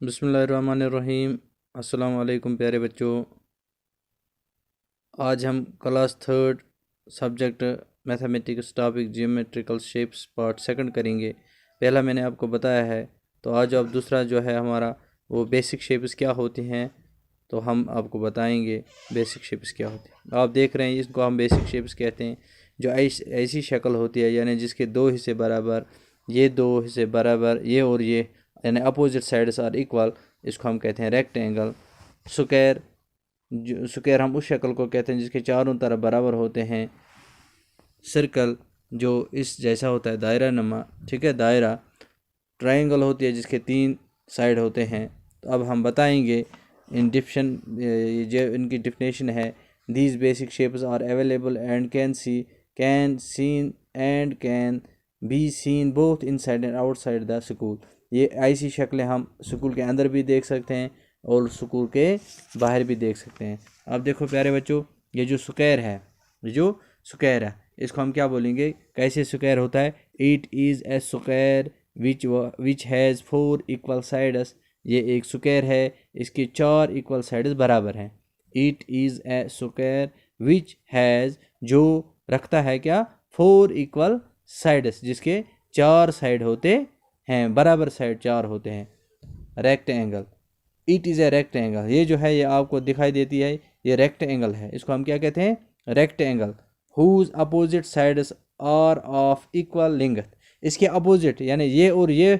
बिस्मिल्लाहिर्रहमानिर्रहीम। अस्सलाम वालेकुम प्यारे बच्चों। आज हम class third subject mathematics topic geometrical shapes part second करेंगे। पहला मैंने आपको बताया है, तो आज अब दूसरा जो है हमारा वो बेसिक शेप्स क्या होती हैं, तो हम आपको बताएंगे बेसिक शेप्स क्या होती हैं। आप देख रहे हैं इसको हम बेसिक शेप्स कहते हैं, जो ऐसी शक्ल होती है यानी जिसके दो हिस्से बराबर, ये दो हिस्से बराबर, ये और ये यानी अपोजिट साइड्स आर इक्वल, इसको हम कहते हैं रेक्टेंगल। स्क्वायर, जो स्क्वायर हम उस शक्ल को कहते हैं जिसके चारों तरफ बराबर होते हैं। सर्कल जो इस जैसा होता है, दायरा नमा, ठीक है, दायरा। ट्रायंगल होती है जिसके तीन साइड होते हैं। तो अब हम बताएंगे इन डिफिशन, जो इनकी डिफिनेशन है। These basic shapes are available and can be seen both inside and outside the school. ये ऐसी शक्लें हम स्कूल के अंदर भी देख सकते हैं और स्कूल के बाहर भी देख सकते हैं। अब देखो प्यारे बच्चों, ये जो स्क्वायर है, इसको हम क्या बोलेंगे, कैसे स्क्वायर होता है। It is a square which has four equal sides. ये एक स्क्वायर है, इसके चार इक्वल साइड्स बराबर हैं। It is a square which has, जो रखता है क्या, फोर इक्वल साइड्स, जिसके चार साइड होते हैं, बराबर साइड चार होते हैं। Rectangle, it is a rectangle, ये जो है ये आपको दिखाई देती है, ये रेक्टेंगल है। इसको हम क्या कहते हैं, rectangle. Whose opposite sides are of equal length. इसके अपोजिट यानी ये और ये,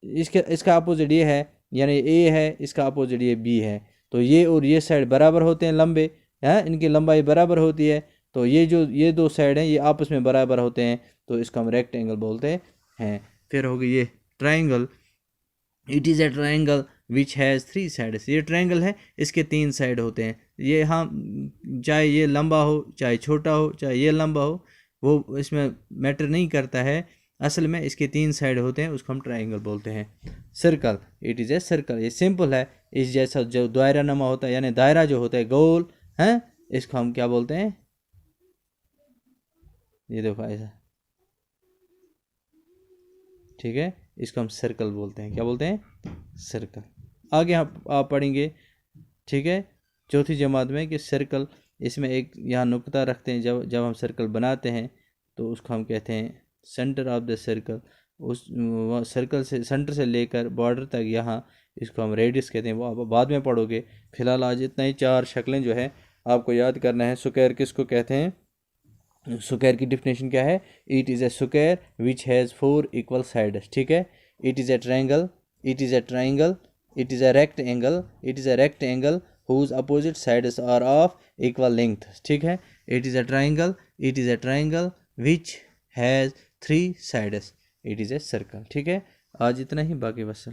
इसका अपोजिट ये है, यानी ए है, इसका अपोजिट ये बी है। तो ये और ये साइड बराबर होते हैं, लंबे हैं, इनकी लंबाई बराबर होती है। तो ये दो साइड हैं, ये आपस में बराबर होते हैं, तो इसको हम रेक्टेंगल बोलते हैं। फिर होगी ये triangle. It is a triangle which has three sides. ये ट्राइंगल है, इसके तीन साइड होते हैं। ये हम चाहे ये लंबा हो, चाहे छोटा हो, चाहे ये लंबा हो, वो इसमें मैटर नहीं करता है। असल में इसके तीन साइड होते हैं, उसको हम ट्राइंगल बोलते हैं। Circle, it is a circle, ये सिंपल है। इस जैसा जो दायरा नमा होता है, यानी दायरा जो होता है गोल है, इसको हम क्या बोलते हैं, ये देखो ऐसा, ठीक है, इसको हम सर्कल बोलते हैं। क्या बोलते हैं, सर्कल। आगे आप पढ़ेंगे, ठीक है, चौथी जमात में, कि सर्कल, इसमें एक यहाँ नुक्ता रखते हैं। जब हम सर्कल बनाते हैं तो उसको हम कहते हैं सेंटर ऑफ द सर्कल। उस सर्कल से, सेंटर से लेकर बॉर्डर तक, यहाँ इसको हम रेडियस कहते हैं। वो आप बाद में पढ़ोगे। फिलहाल आज इतना ही, चार शक्लें जो है आपको याद करना है। स्क्वायर किसको कहते हैं, स्क्वायर की डिफिनेशन क्या है। It is a square which has four equal sides, ठीक है। It is a triangle, it is a triangle, it is a rectangle, it is a rectangle whose opposite sides are of equal length, ठीक है। it is a triangle, it is a triangle which has three sides, it is a circle, ठीक है। आज इतना ही, बाकी बस।